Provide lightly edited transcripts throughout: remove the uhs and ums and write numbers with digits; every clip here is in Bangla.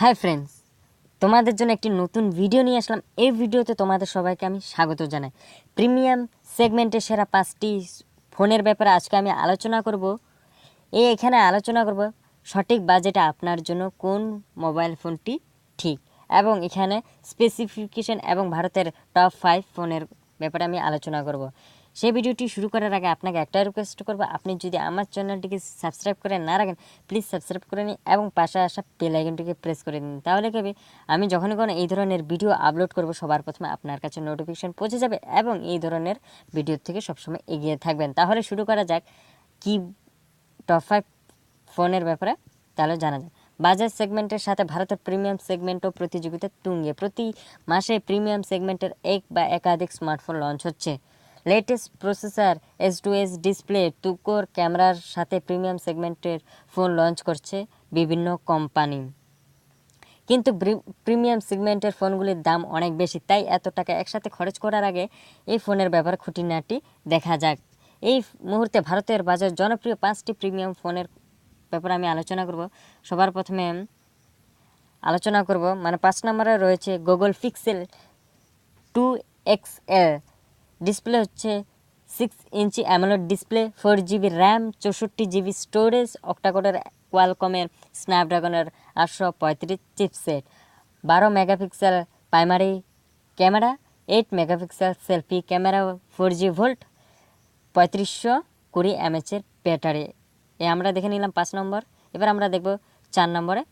হাই ফ্রেন্ডস, তোমাদের জন্য একটি নতুন ভিডিও নিয়ে আসলাম। এই ভিডিওতে তোমাদের সবাইকে আমি স্বাগত জানাই। প্রিমিয়াম সেগমেন্টের সেরা 5টি ফোনের ব্যাপারে আজকে আমি আলোচনা করব। এখানে আলোচনা করব সঠিক বাজেটে আপনার জন্য কোন মোবাইল ফোনটি ঠিক, এবং এখানে স্পেসিফিকেশন এবং ভারতের টপ 5 ফোনের ব্যাপারে আমি আলোচনা করব। সেই ভিডিওটি শুরু করার আগে আপনাকে একটা রিকোয়েস্ট করব, আপনি যদি আমার চ্যানেলটিকে সাবস্ক্রাইব করে না রাখেন প্লিজ সাবস্ক্রাইব করে নিন এবং পাশে আসা বেল আইকনটিকে প্রেস করে দিন। তাহলে কি হবে, আমি যখনই কোনো এই ধরনের ভিডিও আপলোড করব সবার প্রথমে আপনার কাছে নোটিফিকেশন পৌঁছে যাবে এবং এই ধরনের ভিডিও থেকে সবসময় এগিয়ে থাকবেন। তাহলে শুরু করা যাক কি টপ 5 ফোনের ব্যাপারে। তাহলে জানা যায় বাজাজ সেগমেন্টের সাথে ভারতের প্রিমিয়াম সেগমেন্টও প্রতিযোগিতার তুঙ্গে। প্রতি মাসে প্রিমিয়াম সেগমেন্টের এক বা একাধিক স্মার্টফোন লঞ্চ হচ্ছে। লেটেস্ট প্রসেসর, S2S ডিসপ্লে, তুকোর ক্যামেরার সাথে প্রিমিয়াম সেগমেন্টের ফোন লঞ্চ করছে বিভিন্ন কোম্পানি। কিন্তু প্রিমিয়াম সেগমেন্টের ফোনগুলির দাম অনেক বেশি, তাই এত টাকা একসাথে খরচ করার আগে এই ফোনের ব্যাপারে খুঁটিনাটি দেখা যাক। এই মুহূর্তে ভারতের বাজার জনপ্রিয় 5টি প্রিমিয়াম ফোনের ব্যাপারে আমি আলোচনা করব। সবার প্রথমে আলোচনা করব 5 নম্বরে রয়েছে গুগল পিক্সেল 2XL। ডিসপ্লে হচ্ছে 6 inch AMOLED display, 4GB RAM, 64GB storage, অক্টাকোডের কোয়ালকমের স্ন্যাপড্রাগনের 835 chipset, 12 megapixel primary camera, 8 megapixel selfie camera, 4G VoLTE, 3520 mAh battery. আমরা দেখে নিলাম 5 নম্বর। এবার আমরা দেখব 4 নম্বরে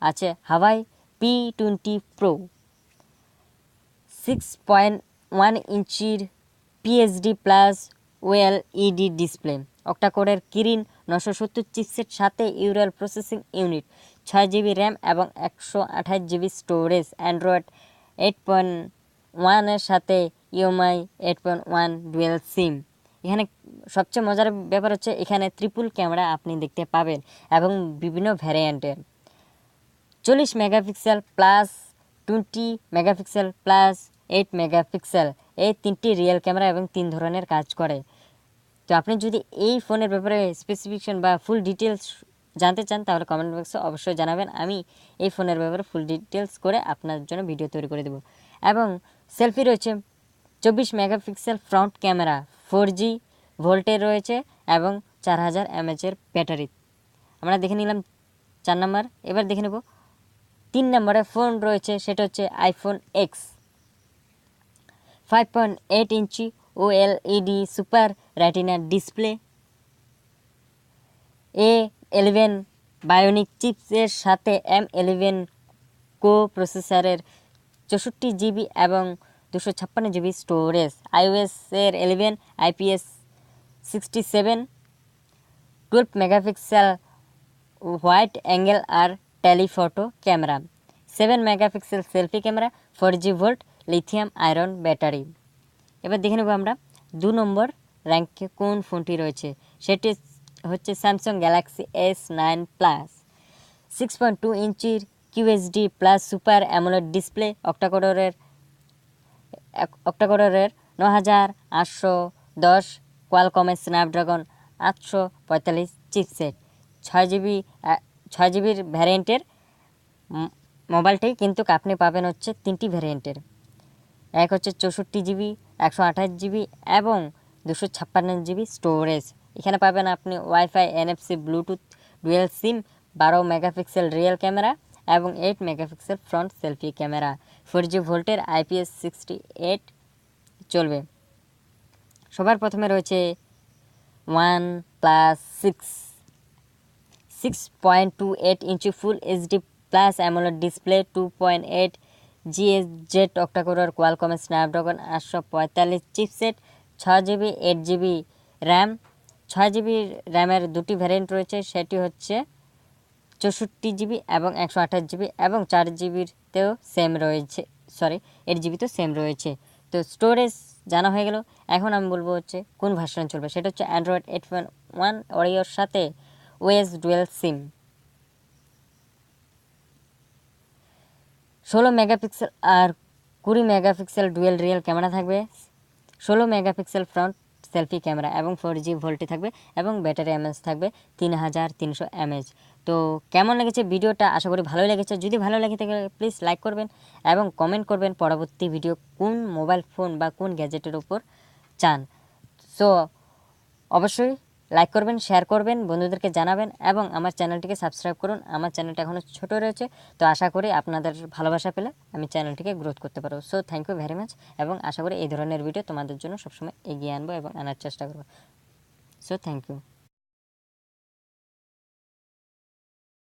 আছে হাওয়াই P20 প্রো। 6.1 ইঞ্চির PSD প্লাস OLED ডিসপ্লে, অক্টাকোরের কিরিন 970 চিপসেট সাথে neural processing unit, 6GB RAM এবং 128GB স্টোরেজ, অ্যান্ড্রয়েড 8.1 এর সাথে ইউএমআই 8.1 ডুয়েল সিম। এখানে সবচেয়ে মজার ব্যাপার হচ্ছে এখানে ট্রিপল ক্যামেরা আপনি দেখতে পাবেন এবং বিভিন্ন ভ্যারিয়েন্টের। 40 megapixel plus, 20 megapixel plus, 8 megapixel, এই 3টি রিয়েল ক্যামেরা এবং 3 ধরনের কাজ করে। তো আপনি যদি এই ফোনের ব্যাপারে স্পেসিফিকেশন বা ফুল ডিটেলস জানতে চান তাহলে কমেন্ট বক্সে অবশ্যই জানাবেন। আমি এই ফোনের ব্যাপারে ফুল ডিটেলস করে আপনার জন্য ভিডিও তৈরি করে দেব। এবং সেলফি রয়েছে 24 মেগাপিক্সেল ফ্রন্ট ক্যামেরা, 4G ভোল্টের রয়েছে এবং 4000 mAh ব্যাটারি। আমরা দেখে নিলাম 4 নম্বর। এবার দেখে নেব 3 নম্বরে ফোন রয়েছে, সেটা হচ্ছে আইফোন এক্স। 5.8 ইঞ্চি OLED super retina display, A11 bionic চিপসের সাথে M11 কো প্রসেসরের, 64GB এবং 256GB স্টোরেজ, iOS এর 11, IPS 67, 12 মেগাপিক্সেল হোয়াইট অ্যাঙ্গেল আর telephoto camera, 7 megapixel selfie camera, 4G VoLTE lithium ion battery. এবার দেখে নেব আমরা 2 নম্বর র্যাঙ্কে কোন ফোনটি রয়েছে, সেটি হচ্ছে স্যামসাং গ্যালাক্সি S9 প্লাস। 6.2 ইঞ্চির QHD plus super AMOLED display, অক্টাকোডের 9810 কোয়ালকমের স্ন্যাপড্রাগন 845 চিপসেট, 6জিবির ভ্যারিয়েন্টের মোবাইলটি, কিন্তু আপনি পাবেন হচ্ছে 3টি ভ্যারিয়েন্টের। এক হচ্ছে 64GB, 128GB এবং 256GB স্টোরেজ। এখানে পাবেন আপনি ওয়াইফাই, NFC, ব্লুটুথ, ডুয়েল সিম, 12 মেগাপিক্সেল রিয়েল ক্যামেরা এবং 8 megapixel front selfie camera, 4G ভোল্টের IPS 68 চলবে। সবার প্রথমে রয়েছে OnePlus 6.28 inch full HD plus AMOLED display, 2.8 GHz অক্টাকোরের কোয়ালকমের Snapdragon 845 chipset, 6GB 8GB RAM. 6GB র্যামের 2টি ভ্যারিয়েন্ট রয়েছে, সেটি হচ্ছে 64GB এবং 128GB এবং 4GBতেও সেম রয়েছে, 8GB সেম রয়েছে। তো স্টোরেজ জানা হয়ে গেল। এখন আমি বলবো হচ্ছে কোন ভার্সন চলবে, সেটা হচ্ছে অ্যান্ড্রয়েড 8.1 ওরিওর সাথে OS ডুয়েল সিম। 16 মেগাপিক্সেল আর 20 মেগাপিক্সেল ডুয়েল রিয়েল ক্যামেরা থাকবে, 16 মেগাপিক্সেল ফ্রন্ট সেলফি ক্যামেরা এবং 4G ভোল্টে থাকবে এবং ব্যাটারি এমএএইচ থাকবে 3300 mAh। তো কেমন লেগেছে ভিডিওটা, আশা করি ভালোই লেগেছে। যদি ভালো লেগে থাকে প্লিজ লাইক করবেন এবং কমেন্ট করবেন পরবর্তী ভিডিও কোন মোবাইল ফোন বা কোন গ্যাজেটের উপর চান। সো অবশ্যই লাইক করবেন, শেয়ার করবেন, বন্ধুদেরকে জানাবেন এবং আমার চ্যানেলটিকে সাবস্ক্রাইব করুন। আমার চ্যানেলটা এখনও ছোটো রয়েছে, তো আশা করি আপনাদের ভালোবাসা পেলে আমি চ্যানেলটিকে গ্রোথ করতে পারবো। So thank you very much এবং আশা করি এই ধরনের ভিডিও তোমাদের জন্য সবসময় এগিয়ে আনবো এবং আনার চেষ্টা করবো। So thank you.